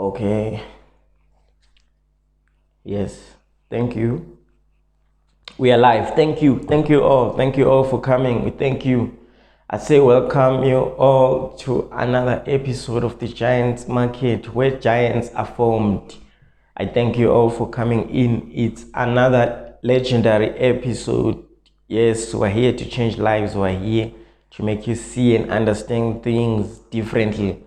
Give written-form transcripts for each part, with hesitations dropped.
Okay. Yes. Thank you. We are live. Thank you. Thank you all. Thank you all for coming. We thank you. I say welcome you all to another episode of the Giants Market where giants are formed. I thank you all for coming in. It's another legendary episode. Yes, we're here to change lives. We're here to make you see and understand things differently.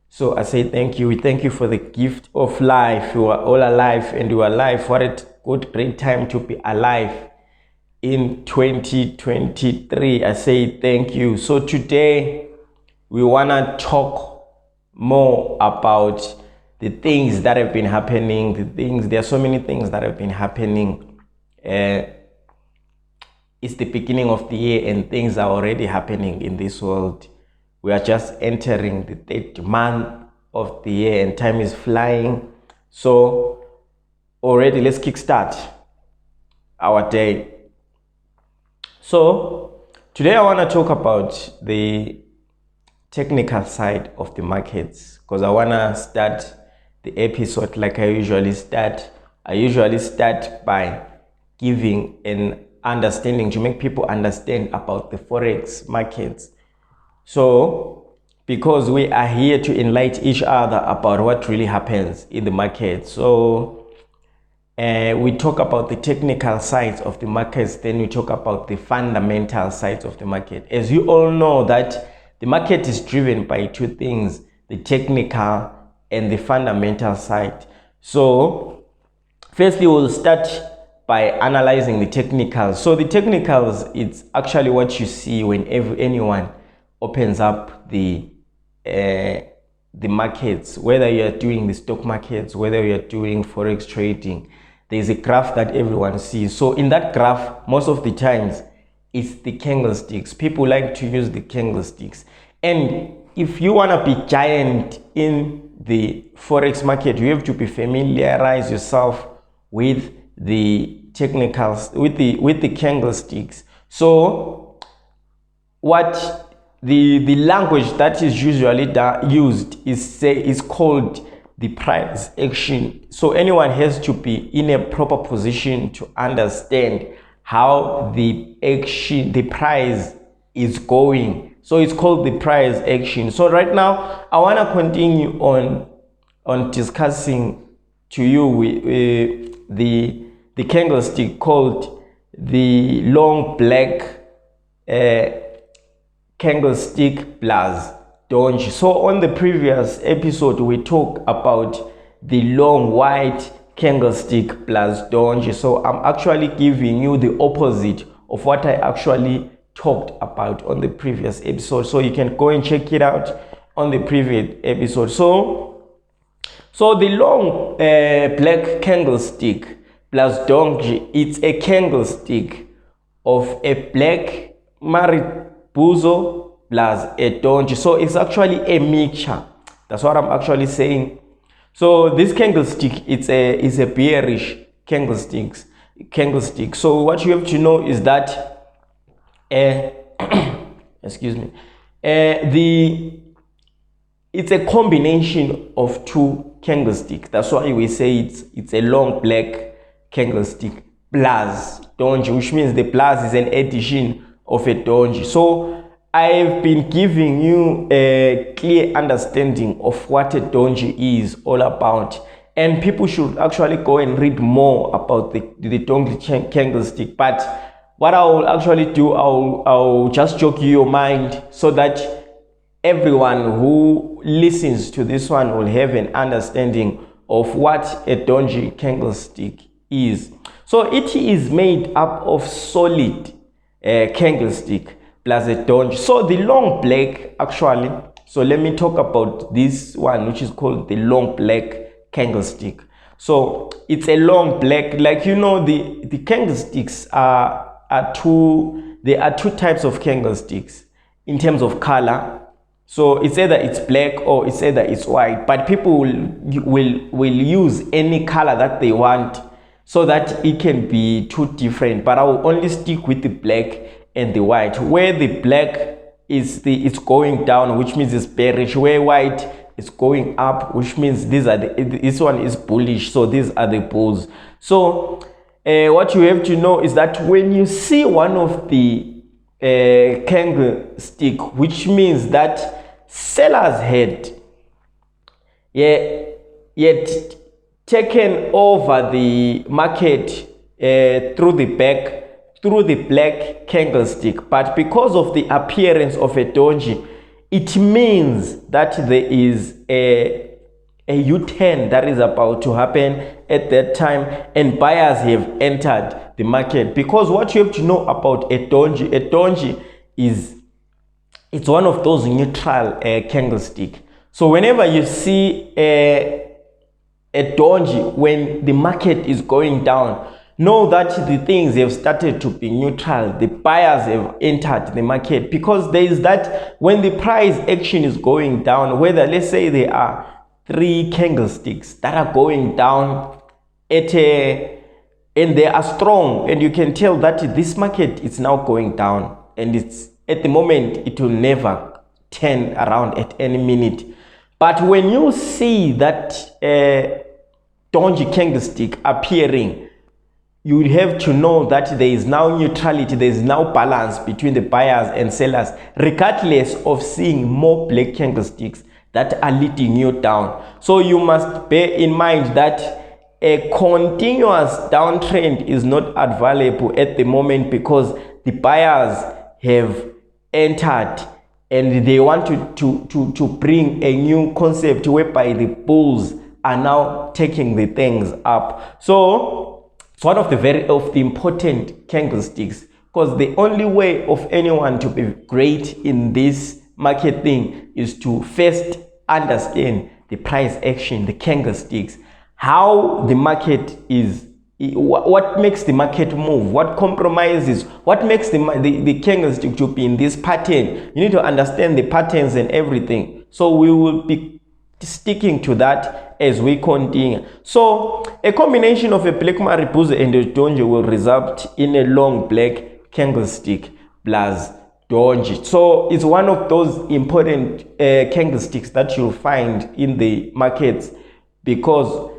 So I say thank you. We thank you for the gift of life. You are all alive and you are alive. What a good, great time to be alive in 2023. I say thank you. So today we want to talk more about the things that have been happening. There are so many things that have been happening. It's the beginning of the year and things are already happening in this world. We are just entering the 3rd month of the year and time is flying. So already let's kickstart our day. So today I want to talk about the technical side of the markets because I want to start the episode like I usually start. I usually start by giving an understanding to make people understand about the forex markets. So, because we are here to enlighten each other about what really happens in the market. So, we talk about the technical sides of the markets, then we talk about the fundamental sides of the market. As you all know that the market is driven by two things, the technical and the fundamental side. So, firstly, we'll start by analyzing the technicals. So the technicals, it's actually what you see when anyone opens up the markets, whether you are doing the stock markets, whether you are doing forex trading. There's a graph that everyone sees. So in that graph, most of the times, it's the candlesticks. People like to use the candlesticks. And if you want to be giant in the forex market, you have to be familiarize yourself with the technicals, with the candlesticks. So what the language that is usually used is called the price action. So anyone has to be in a proper position to understand how the price is going. So it's called the price action. So right now I want to continue on discussing to you with the candlestick called the long black candlestick plus doji. So on the previous episode we talked about the long white candlestick plus doji. So I'm actually giving you the opposite of what I actually talked about on the previous episode. So you can go and check it out on the previous episode. So the long black candlestick plus doji, it's a candlestick of a black maribuzo plus a doji. So it's actually a mixture. That's what I'm actually saying. So this candlestick, it's a bearish candlestick. So what you have to know is that excuse me, it's a combination of two candlesticks. That's why we say it's a long black candlestick plus doji, which means the plus is an addition of a doji. So I've been giving you a clear understanding of what a doji is all about, and people should actually go and read more about the doji candlestick. But what I will actually do, I'll just jog your mind so that everyone who listens to this one will have an understanding of what a doji candlestick is. So it is made up of solid candlestick plus a doji. So the long black actually, so let me talk about this one which is called the long black candlestick. So it's a long black, like you know, the candlesticks are two, there are two types of candlesticks in terms of color. So it's either it's black or it's either it's white, but people will use any color that they want so that it can be two different. But I will only stick with the black and the white, where the black is it's going down, which means it's bearish, where white is going up, which means this one is bullish, so these are the bulls. So what you have to know is that when you see one of the candlestick, which means that sellers had yet taken over the market through the black candlestick, but because of the appearance of a doji, it means that there is a U-turn that is about to happen at that time, and buyers have entered the market. Because what you have to know about a doji is it's one of those neutral candlestick. So whenever you see a doji when the market is going down, know that the things have started to be neutral. The buyers have entered the market, because there is that when the price action is going down, whether let's say there are 3 candlesticks that are going down and they are strong, and you can tell that this market is now going down, and it's at the moment it will never turn around at any minute. But when you see that doji candlestick appearing, you will have to know that there is now neutrality, there is now balance between the buyers and sellers, regardless of seeing more black candlesticks that are leading you down. So you must bear in mind that a continuous downtrend is not available at the moment, because the buyers have entered and they want to bring a new concept whereby the bulls are now taking the things up. So it's one of the important candlesticks, because the only way of anyone to be great in this market thing is to first understand the price action, the candlesticks, how the market is, what makes the market move, what compromises, what makes the candlestick to be in this pattern. You need to understand the patterns and everything. So we will be sticking to that as we continue. So a combination of a black mariposa and a doji will result in a long black candlestick plus doji. So it's one of those important candlesticks that you'll find in the markets, because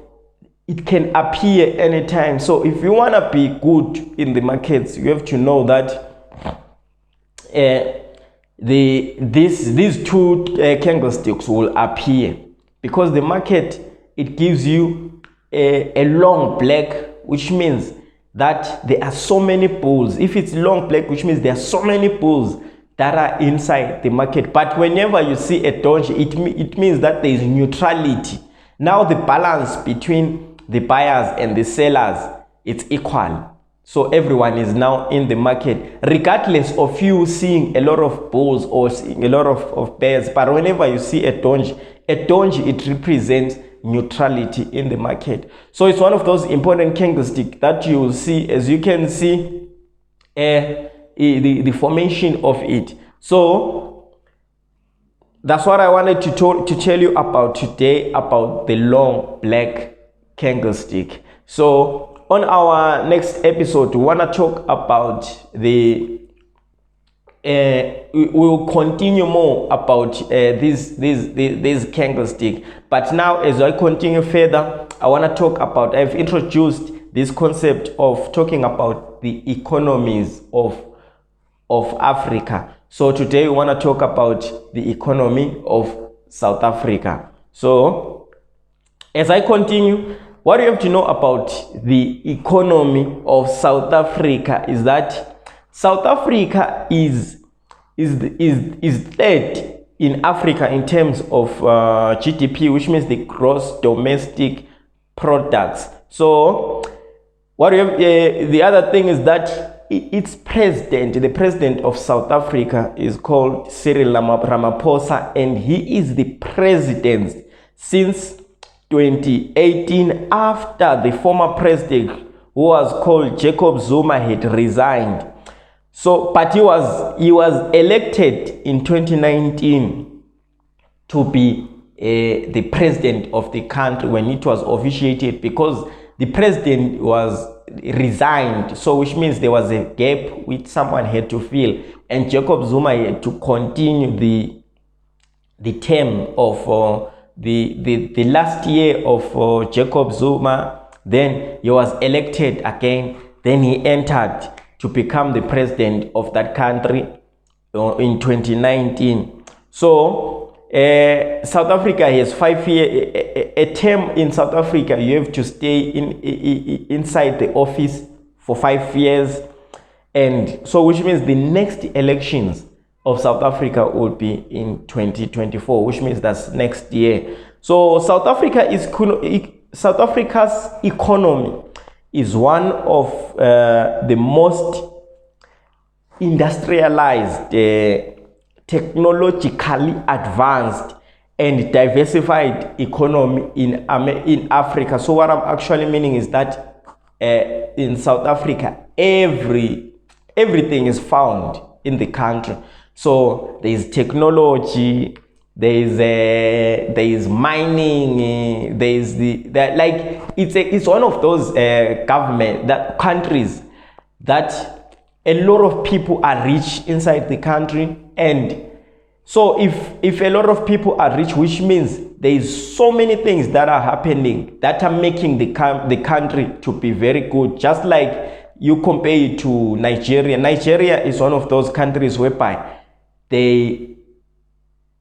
it can appear anytime. So if you want to be good in the markets, you have to know that these 2 candlesticks will appear, because the market, it gives you a long black, which means that there are so many bulls. If it's long black, which means there are so many bulls that are inside the market. But whenever you see a doji, it means that there is neutrality. Now the balance between the buyers and the sellers, it's equal. So everyone is now in the market, regardless of you seeing a lot of bulls or seeing a lot of bears. But whenever you see a doji, it represents neutrality in the market. So it's one of those important candlesticks that you will see, as you can see the formation of it. So that's what I wanted to tell you about today, about the long black candlestick. So on our next episode, we want to talk about we will continue more about this candlestick. But now, as I continue further, I want to talk about, I've introduced this concept of talking about the economies of Africa. So today we want to talk about the economy of South Africa. So as I continue, what you have to know about the economy of South Africa is that South Africa is third in Africa in terms of GDP, which means the gross domestic products. So what you have, the other thing is that its president, the president of South Africa, is called Cyril Ramaphosa, and he is the president since 2018, after the former president, who was called Jacob Zuma, had resigned. So, but he was elected in 2019 to be the president of the country when it was officiated, because the president was resigned. So, which means there was a gap which someone had to fill, and Jacob Zuma had to continue the term of the last year of Jacob Zuma. Then he was elected again. Then he entered to become the president of that country in 2019. So South Africa has 5 years. A term in South Africa, you have to stay inside the office for 5 years. And so, which means the next elections of South Africa will be in 2024, which means that's next year. So South Africa's economy is one of the most industrialized, technologically advanced and diversified economy in Africa. So what I'm actually meaning is that in South Africa, everything is found in the country. So there is technology, there is mining, it's one of those countries that a lot of people are rich inside the country. And so if a lot of people are rich, which means there is so many things that are happening that are making the country to be very good. Just like you compare it to Nigeria. Nigeria is one of those countries whereby they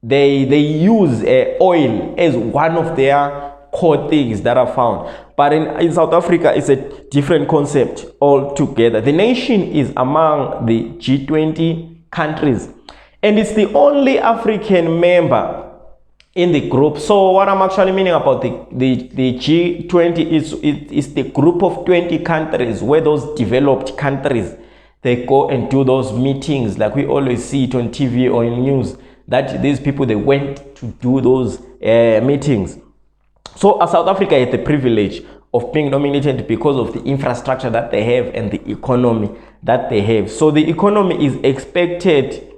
use oil as one of their core things that are found. But in South Africa, it's a different concept altogether. The nation is among the G20 countries, and it's the only African member in the group. So what I'm actually meaning about the G20 is the group of 20 countries where those developed countries, they go and do those meetings, like we always see it on TV or in news, that these people, they went to do those meetings. So South Africa has the privilege of being nominated because of the infrastructure that they have and the economy that they have. So the economy is expected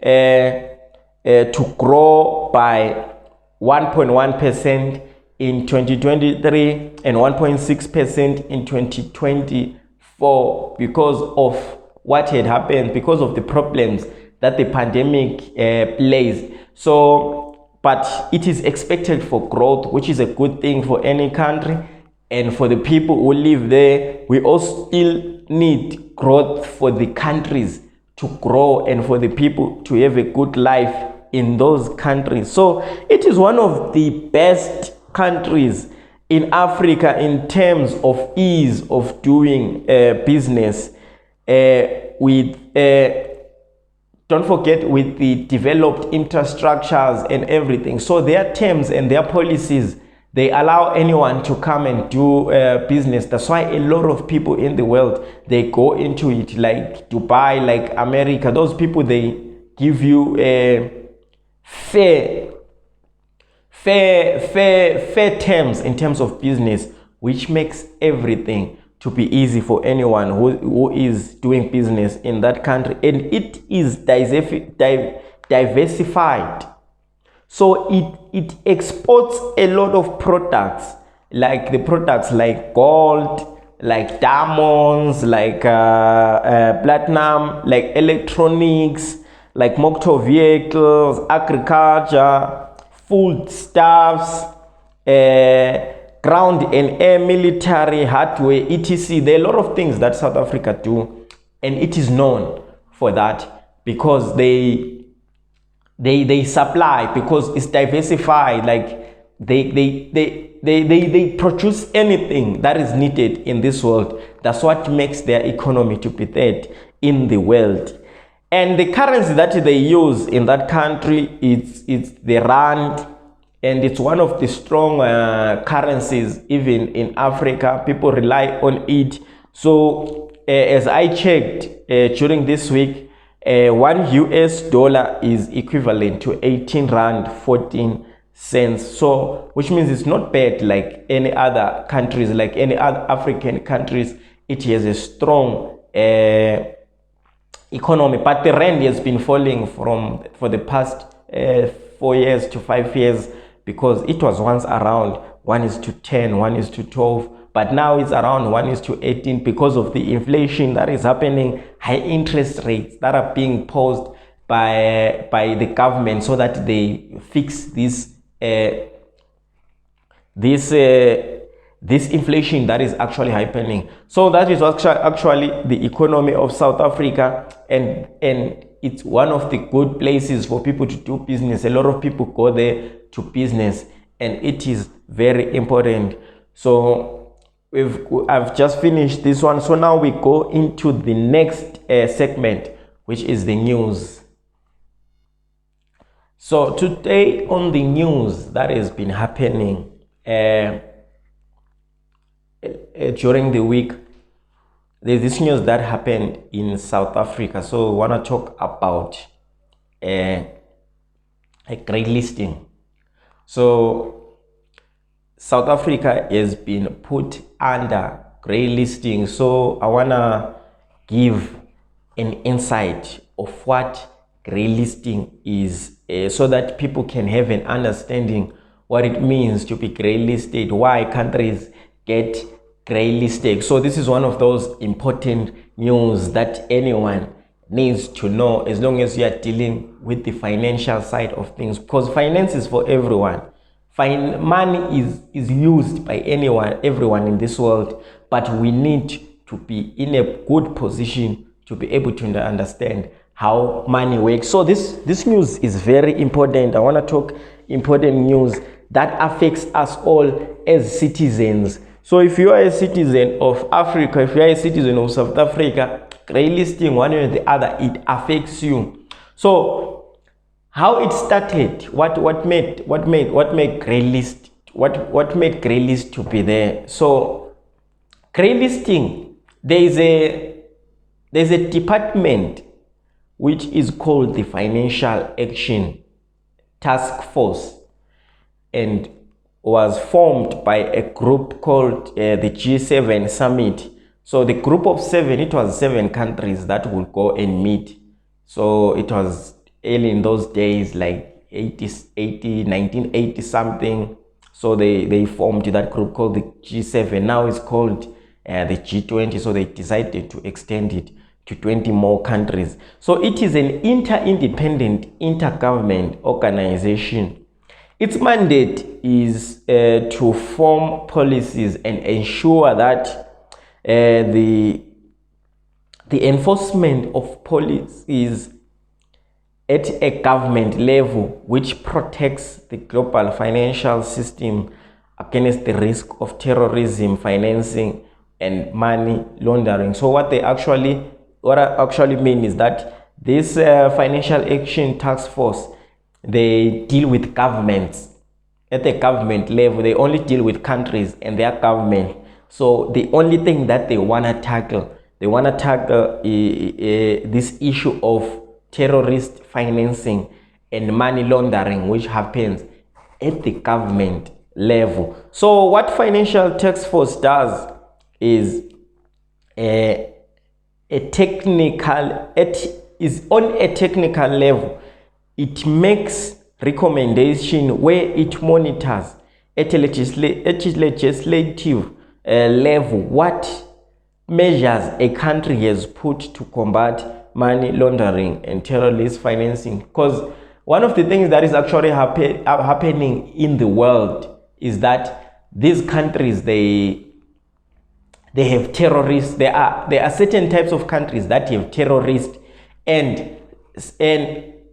to grow by 1.1% in 2023 and 1.6% in 2024 because of what had happened, because of the problems that the pandemic plays. So, but it is expected for growth, which is a good thing for any country. And for the people who live there, we also still need growth for the countries to grow and for the people to have a good life in those countries. So it is one of the best countries in Africa in terms of ease of doing business with don't forget, with the developed infrastructures and everything. So their terms and their policies, they allow anyone to come and do business. That's why a lot of people in the world, they go into it, like Dubai, like America. Those people, they give you fair terms in terms of business, which makes everything to be easy for anyone who is doing business in that country. And it is diversified. So it exports a lot of products, like the products like gold, like diamonds, like platinum, like electronics, like motor vehicles, agriculture, foodstuffs, ground and air military hardware, etc. There are a lot of things that South Africa do, and it is known for that because they supply, because it's diversified. Like they produce anything that is needed in this world. That's what makes their economy to be third in the world. And the currency that they use in that country, it's the rand. And it's one of the strong currencies even in Africa. People rely on it. So as I checked during this week, $1 is equivalent to 18 rand 14 cents. So which means it's not bad like any other countries, like any other African countries. It has a strong economy, but the rand has been falling for the past 4 years to 5 years, because it was once around 1:10, 1:12, but now it's around 1:18 because of the inflation that is happening, high interest rates that are being posed by the government so that they fix this this inflation that is actually happening. So that is actually the economy of South Africa, and it's one of the good places for people to do business. A lot of people go there to business, and it is very important. So I've just finished this one, so now we go into the next segment, which is the news. So today on the news that has been happening during the week, there's this news that happened in South Africa. So I want to talk about a Greylisting. So South Africa has been put under Greylisting. So I want to give an insight of what Greylisting is, so that people can have an understanding what it means to be greylisted, why countries get greylisted. So this is one of those important news that anyone needs to know, as long as you are dealing with the financial side of things, because finance is for everyone. Money is used by everyone in this world, but we need to be in a good position to be able to understand how money works. So this news is very important. I want to talk important news that affects us all as citizens. So if you are a citizen of Africa, if you are a citizen of South Africa, greylisting one way or the other, it affects you. So how it started, what made greylist, what made greylist to be there? So greylisting, there's a department which is called the Financial Action Task Force, and was formed by a group called the G7 Summit. So the group of 7, it was 7 countries that will go and meet. So it was early in those days, like 1980 something. So they formed that group called the G7. Now it's called the G20. So they decided to extend it to 20 more countries. So it is an interdependent, intergovernment organization. Its mandate is to form policies and ensure that the enforcement of policies at a government level which protects the global financial system against the risk of terrorism, financing, and money laundering. So what I actually mean is that this Financial Action Task Force, they deal with governments at the government level. They only deal with countries and their government. So the only thing that they want to tackle this issue of terrorist financing and money laundering, which happens at the government level. So what Financial Task Force does is on a technical level. It makes recommendation where it monitors at a legislative level what measures a country has put to combat money laundering and terrorist financing. Because one of the things that is actually happening in the world is that these countries, they have terrorists. There are certain types of countries that have terrorists, and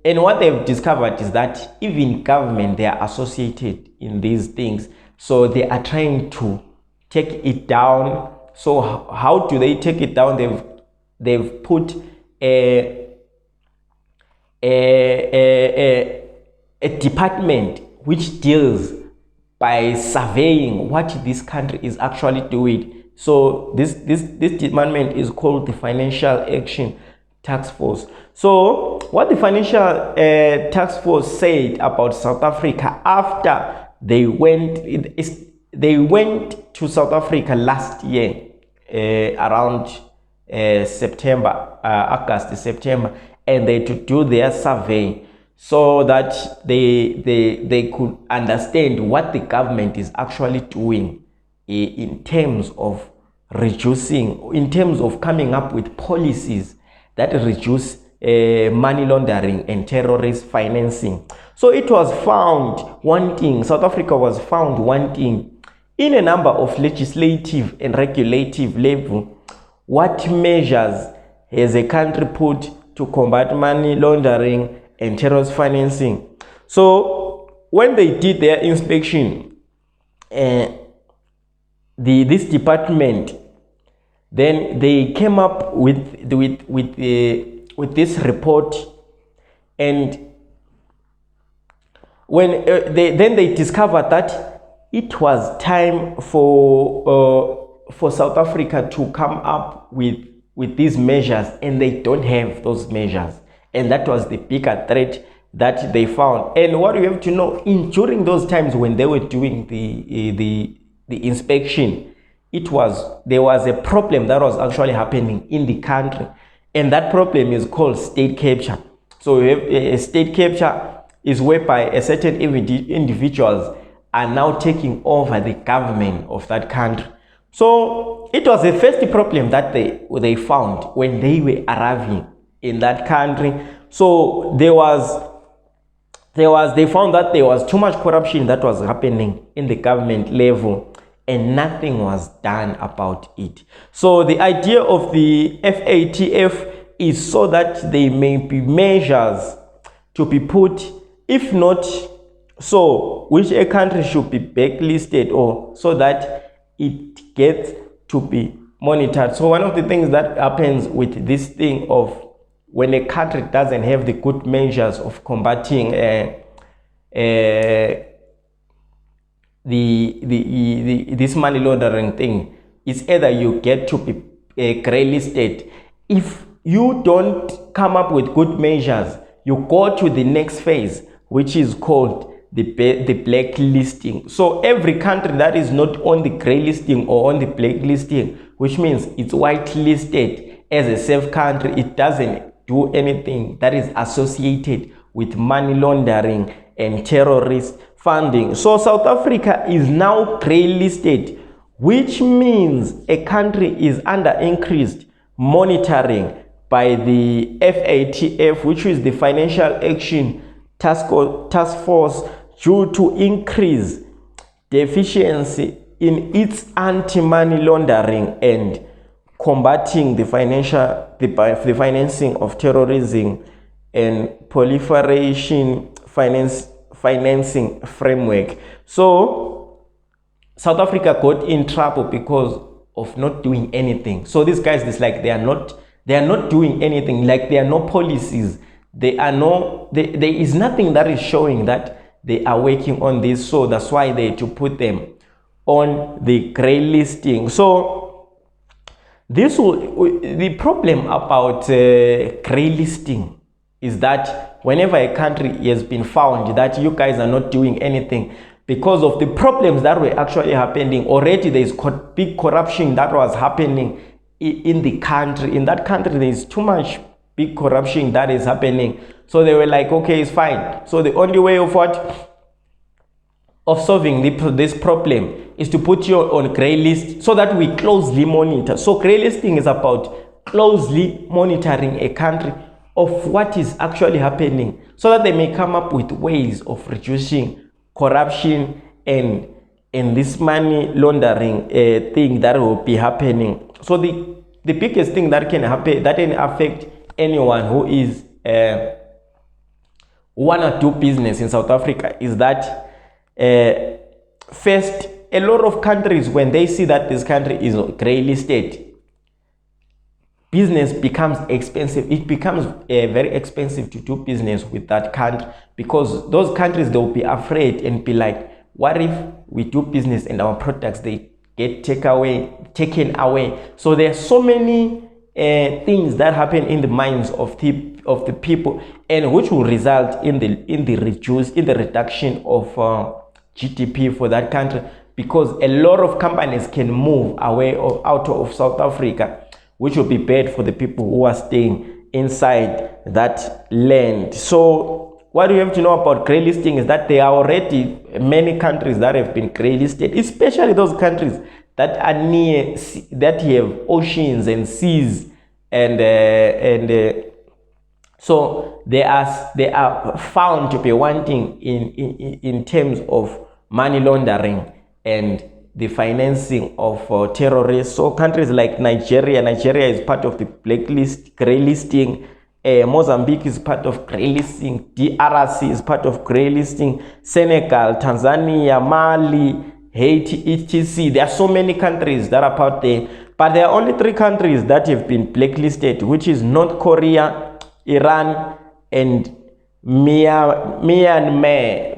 what they've discovered is that even government, they are associated in these things. So they are trying to take it down. So how do they take it down? They've put a department which deals by surveying what this country is actually doing. So this department is called the Financial Action Task Force. So what the Financial Task Force said about South Africa after they went to South Africa last year, around August, September, and they to do their survey so that they could understand what the government is actually doing in terms of reducing, in terms of coming up with policies that reduce money laundering and terrorist financing. So it was found wanting, South Africa was found wanting In a number of legislative and regulative level, what measures has a country put to combat money laundering and terrorist financing? So when they did their inspection, this department, then they came up with this report, and when they discovered that it was time for South Africa to come up with these measures, and they don't have those measures, and that was the bigger threat that they found. And what you have to know, during those times when they were doing the inspection, there was a problem that was actually happening in the country, and that problem is called state capture. So you have a state capture is whereby a certain individuals are now taking over the government of that country. So it was the first problem that they found when they were arriving in that country. So they found that there was too much corruption that was happening in the government level, and nothing was done about it. So the idea of the FATF is so that there may be measures to be put, if not so, which a country should be blacklisted, or so that it gets to be monitored. So one of the things that happens with this thing of when a country doesn't have the good measures of combating this money laundering thing, is either you get to be greylisted. If you don't come up with good measures, you go to the next phase, which is called the blacklisting. So every country that is not on the greylisting or on the blacklisting, which means it's whitelisted as a safe country, it doesn't do anything that is associated with money laundering and terrorist funding. So South Africa is now greylisted, which means a country is under increased monitoring by the FATF, which is the Financial Action Task Force, due to increase deficiency in its anti-money laundering and combating the financing of terrorism and proliferation financing framework. So South Africa got in trouble because of not doing anything. So these guys, it's like they are not doing anything. Like there are no policies. There is nothing that is showing that they are working on this. So that's why they had to put them on the greylisting. So the problem about greylisting is that whenever a country has been found that you guys are not doing anything because of the problems that were actually happening already, there is big corruption that was happening in the country. In that country, there is too much big corruption that is happening. So they were like, okay, it's fine. So the only way of solving this problem is to put you on grey list so that we closely monitor. So grey listing is about closely monitoring a country of what is actually happening, so that they may come up with ways of reducing corruption and this money laundering thing that will be happening. So the biggest thing that can happen, that can affect anyone who is wanna do business in South Africa, is that first, a lot of countries, when they see that this country is grey listed, business becomes expensive. It becomes very expensive to do business with that country, because those countries, they'll be afraid and be like, what if we do business and our products, they get taken away? So there are so many things that happen in the minds of the people, and which will result in the reduction of GDP for that country, because a lot of companies can move away out of South Africa, which will be bad for the people who are staying inside that land. So what you have to know about grey listing is that there are already many countries that have been grey listed, especially those countries that are near, that have oceans and seas, and so they are found to be wanting in terms of money laundering and the financing of terrorists. So countries like Nigeria is part of the blacklist, greylisting. Mozambique is part of greylisting. DRC is part of greylisting. Senegal, Tanzania, Mali, Haiti, etc. There are so many countries that are part there, but there are only 3 countries that have been blacklisted, which is North Korea, Iran, and Myanmar.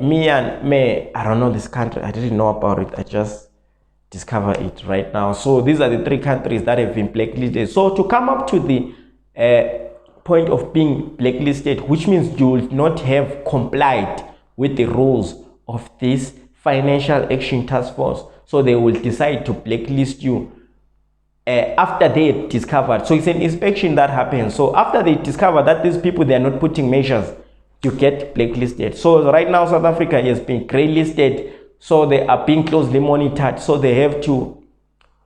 I don't know this country. I didn't know about it. I just discovered it right now. So these are the 3 countries that have been blacklisted. So to come up to the point of being blacklisted, which means you will not have complied with the rules of this Financial Action Task Force. So they will decide to blacklist you after they discovered. So it's an inspection that happens. So after they discover that these people, they are not putting measures, you get blacklisted. So right now South Africa has been greylisted, so they are being closely monitored. So they have to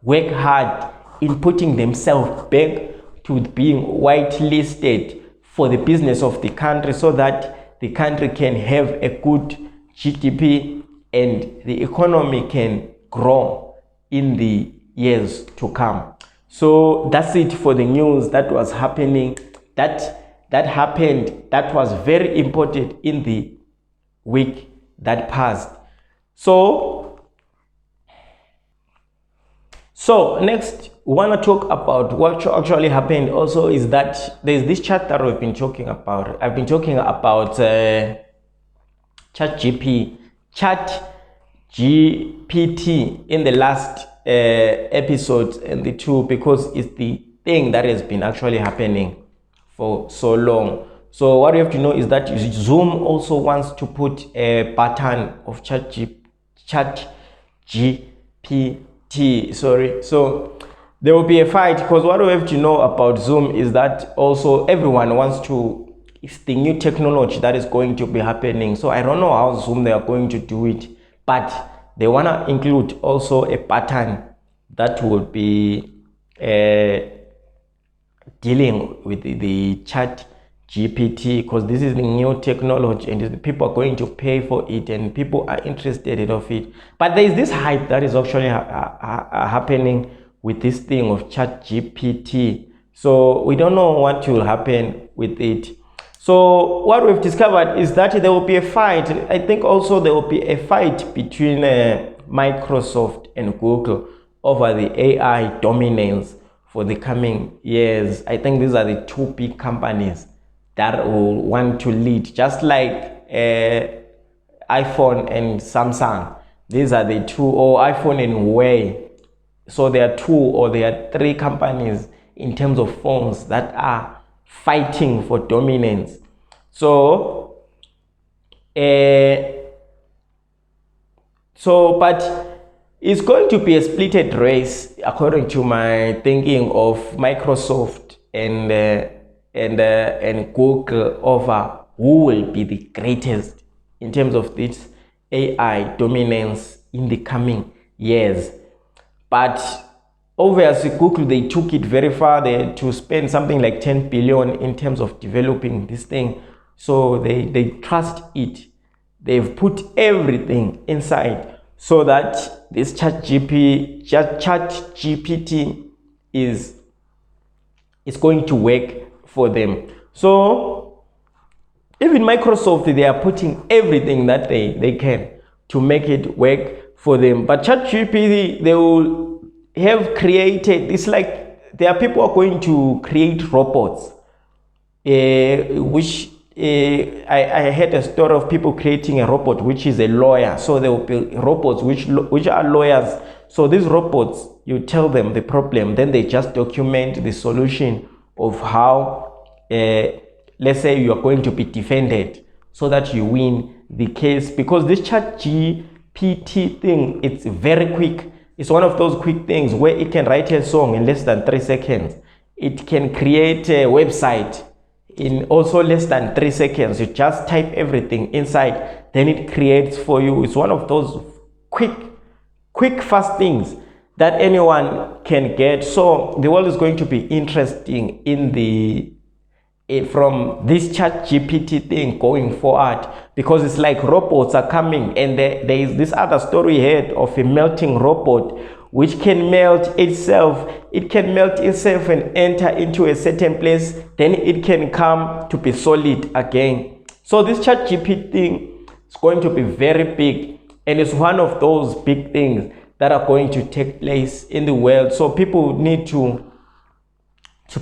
work hard in putting themselves back to being whitelisted for the business of the country, so that the country can have a good GDP and the economy can grow in the years to come. So that's it for the news that was happening, that happened, that was very important in the week that passed. So next we want to talk about what actually happened also is that there's this chat that we've been talking about. I've been talking about ChatGPT in the last episodes and the 2, because it's the thing that has been actually happening for so long. So what you have to know is that Zoom also wants to put a button of ChatGPT. So there will be a fight, because what we have to know about Zoom is that also everyone wants to, it's the new technology that is going to be happening. So I don't know how Zoom they are going to do it, but they want to include also a button that will be dealing with the ChatGPT, because this is the new technology and the people are going to pay for it and people are interested in it. But there is this hype that is actually happening with this thing of ChatGPT. So we don't know what will happen with it. So what we've discovered is that there will be a fight. I think also there will be a fight between Microsoft and Google over the AI dominance for the coming years. I think these are the 2 big companies that will want to lead, just like iPhone and Samsung. These are the 2, or iPhone and Huawei. So there are 2 or there are 3 companies in terms of phones that are fighting for dominance. So but it's going to be a splitted race, according to my thinking, of Microsoft and Google over who will be the greatest in terms of this AI dominance in the coming years. But obviously Google, they took it very far. They had to spend something like 10 billion in terms of developing this thing. So they trust it. They've put everything inside so that this ChatGPT is going to work for them. So even Microsoft, they are putting everything that they can to make it work for them. But ChatGPT, they will have created, it's like there are people who are going to create robots, which I heard a story of people creating a robot which is a lawyer. So there will be robots which are lawyers. So these robots, you tell them the problem, then they just document the solution of how, let's say you are going to be defended, so that you win the case. Because this ChatGPT thing, it's very quick. It's one of those quick things where it can write a song in less than 3 seconds. It can create a website in also less than 3 seconds. You just type everything inside, then it creates for you. It's one of those quick, fast things that anyone can get. So the world is going to be interesting in the from this chat GPT thing going forward, because it's like robots are coming, and there is this other story here of a melting robot which can melt itself. It can melt itself and enter into a certain place, then it can come to be solid again. So this chat GPT thing is going to be very big, and it's one of those big things that are going to take place in the world. So people need to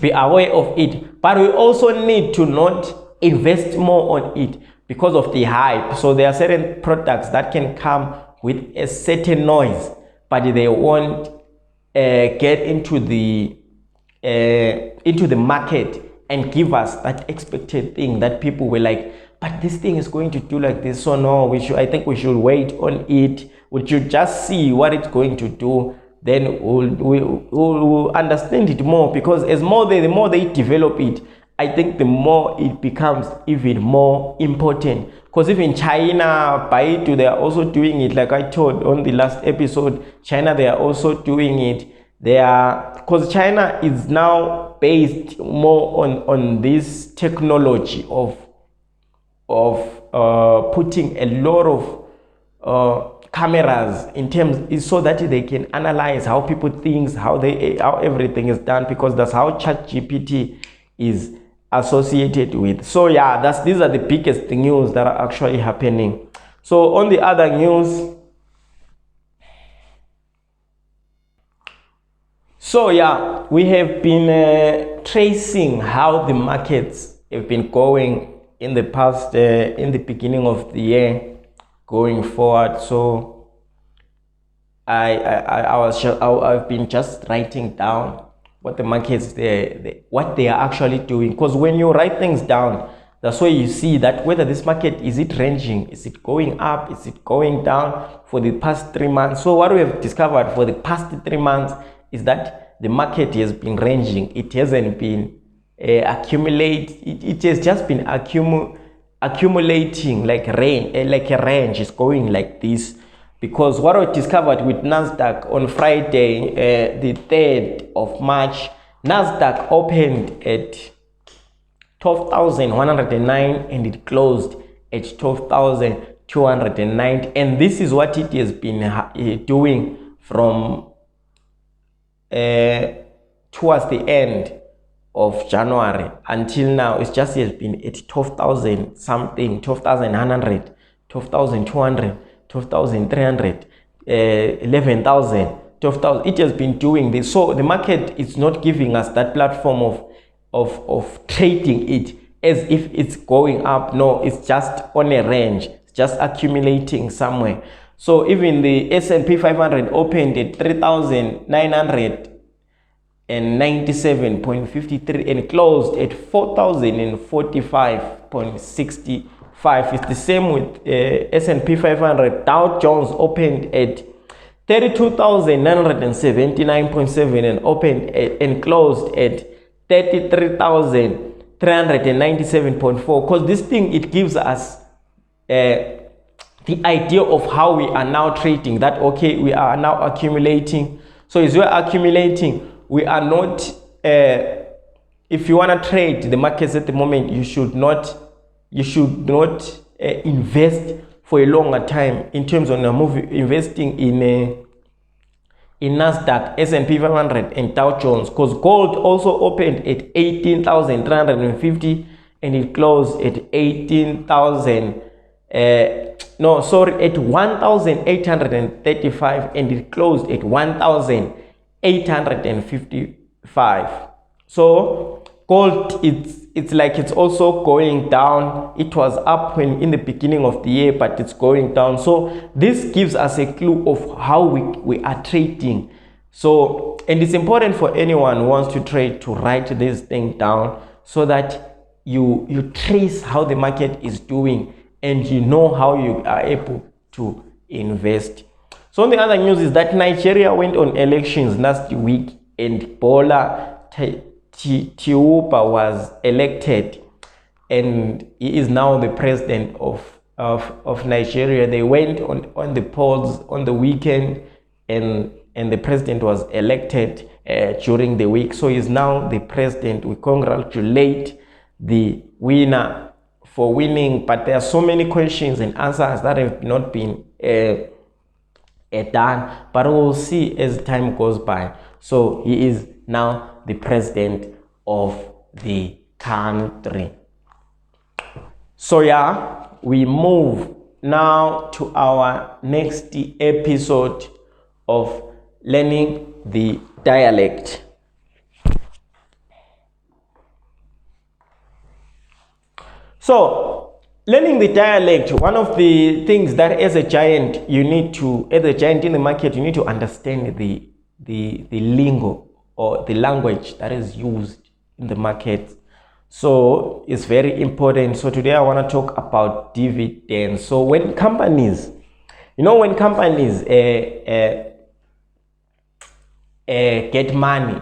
be aware of it, but we also need to not invest more on it because of the hype. So there are certain products that can come with a certain noise, but they won't get into the market and give us that expected thing that people were like, but this thing is going to do like this, so no, I think we should wait on it. We should just see what it's going to do, then we'll understand it more, because the more they develop it, I think the more it becomes even more important. Because even China, Baidu, they are also doing it. Like I told on the last episode, China, they are also doing it. Because China is now based more on this technology of putting a lot of cameras in terms, so that they can analyze how people think, how everything is done, because that's how ChatGPT is associated with. So yeah, these are the biggest news that are actually happening. So on the other news, so yeah, we have been tracing how the markets have been going in the past, in the beginning of the year, going forward. So I've been just writing down what the markets what they are actually doing, because when you write things down, that's why you see that whether this market, is it ranging, is it going up, is it going down for the past 3 months. So what we have discovered for the past 3 months is that the market has been ranging. It hasn't been it has just been accumulating like rain, like a range is going like this. Because what I discovered with Nasdaq on Friday, the 3rd of March, Nasdaq opened at 12,109 and it closed at 12,290, and this is what it has been doing from towards the end of January until now. It just has been at 12,000 something, 12,100, 12,200, 12,300, 11,000, 12,000. It has been doing this. So the market is not giving us that platform of trading it as if it's going up. No, it's just on a range. It's just accumulating somewhere. So even the S&P 500 opened at 3,997.53 and closed at 4,045.65. It's the same with S&P 500. Dow Jones opened at 32,979.7 and opened and closed at 33,397.4. Because this thing, it gives us the idea of how we are now trading, that okay, we are now accumulating. So as we're accumulating, we are not if you want to trade the markets at the moment, you should not invest for a longer time in terms of investing in Nasdaq, S&P 500 and Dow Jones, because gold also opened at 18,350 and it closed at 1,835 and it closed at 1,855. So gold, it's like it's also going down. It was up in the beginning of the year, but it's going down. So this gives us a clue of how we are trading. So, and it's important for anyone who wants to trade to write this thing down, so that you trace how the market is doing and you know how you are able to invest. So on the other news is that Nigeria went on elections last week and Bola Tinubu was elected, and he is now the president of Nigeria. They went on the polls on the weekend, and the president was elected during the week. So he's now the president. We congratulate the winner for winning, but there are so many questions and answers that have not been done, but we'll see as time goes by. So he is now the president of the country. So yeah, we move now to our next episode of learning the dialect. So learning the dialect, one of the things that as a giant in the market, you need to understand the lingo or the language that is used in the market. So it's very important. So today I want to talk about dividends. So when companies get money,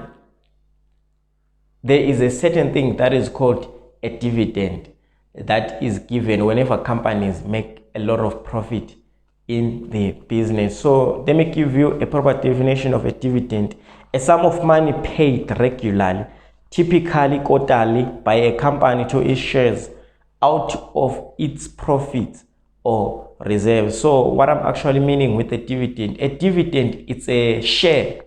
there is a certain thing that is called a dividend that is given whenever companies make a lot of profit in the business. So let me give you a proper definition of a dividend: a sum of money paid regularly, typically quarterly, by a company to its shares out of its profits or reserves. So what I'm actually meaning with a dividend, it's a share.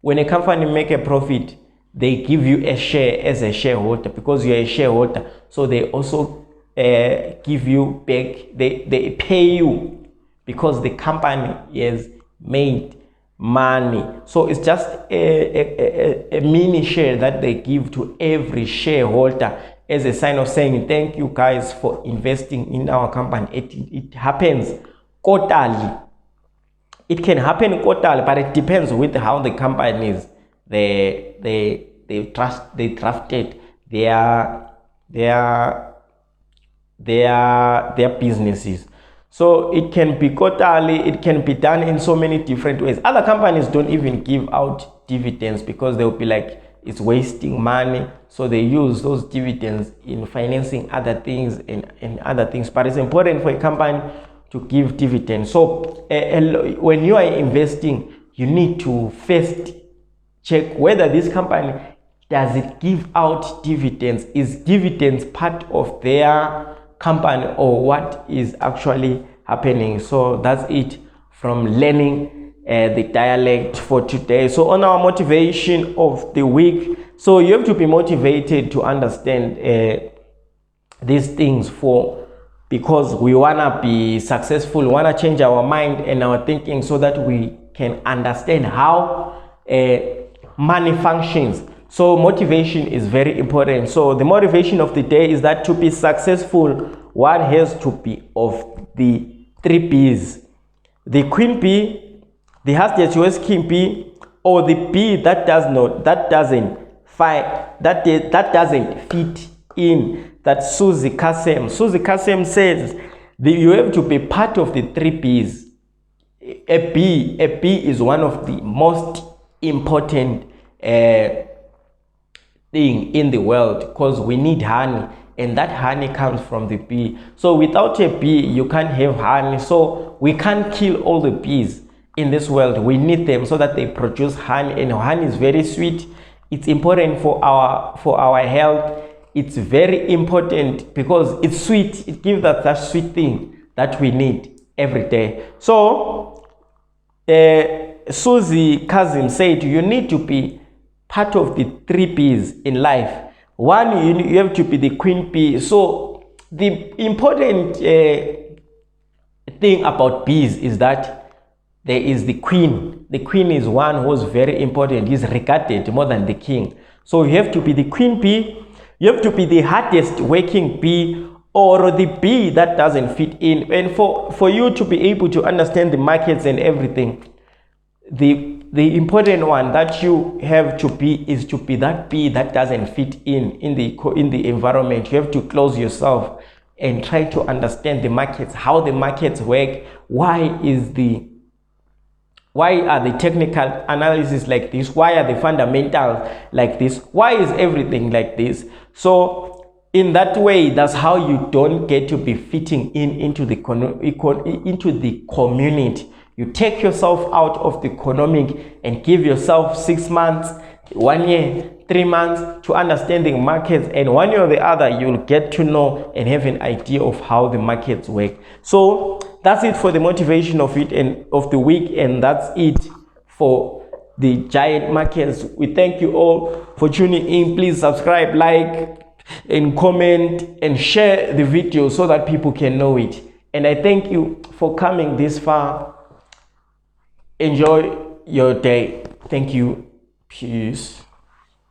When a company make a profit, they give you a share as a shareholder because you're a shareholder. So they also give you back, they pay you because the company has made money. So it's just a mini share that they give to every shareholder as a sign of saying thank you guys for investing in our company. It happens quarterly. It can happen quarterly, but it depends with how the companies they drafted their businesses. So it can be quarterly, it can be done in so many different ways. Other companies don't even give out dividends because they'll be like, it's wasting money. So they use those dividends in financing other things and other things. But it's important for a company to give dividends. So when you are investing, you need to first check whether this company, does it give out dividends? Is dividends part of their company or what is actually happening? So that's it from learning the dialect for today. So on our motivation of the week, so you have to be motivated to understand these things because we want to be successful, we want to change our mind and our thinking so that we can understand how money functions. So motivation is very important. So the motivation of the day is that to be successful, one has to be of the 3 P's: the queen bee, the has king bee, or the bee that doesn't fit in. That Susie Kasem says you have to be part of the 3 P's. A bee is one of the most important thing in the world because we need honey, and that honey comes from the bee. So without a bee, you can't have honey. So we can't kill all the bees in this world. We need them so that they produce honey, and honey is very sweet. It's important for our health. It's very important because it's sweet. It gives us that sweet thing that we need every day. So Susie Kazim said you need to be part of the 3 P's in life. One, you have to be the queen bee. So the important thing about bees is that there is the queen. The queen is one who's very important. He's regarded more than the king. So you have to be the queen bee. You have to be the hardest working bee, or the bee that doesn't fit in. And for you to be able to understand the markets and everything, the important one that you have to be is to be that bee that doesn't fit in the environment. You have to close yourself and try to understand the markets, how the markets work, why are the technical analysis like this, why are the fundamentals like this, why is everything like this. So in that way, that's how you don't get to be fitting into the community. You take yourself out of the economic and give yourself 6 months, 1 year 3 months to understanding markets, and one way or the other you'll get to know and have an idea of how the markets work. So that's it for the motivation of it and of the week, and that's it for the giant markets. We thank you all for tuning in. Please subscribe, like, and comment and share the video so that people can know it. And I thank you for coming this far. Enjoy your day. Thank you. Peace.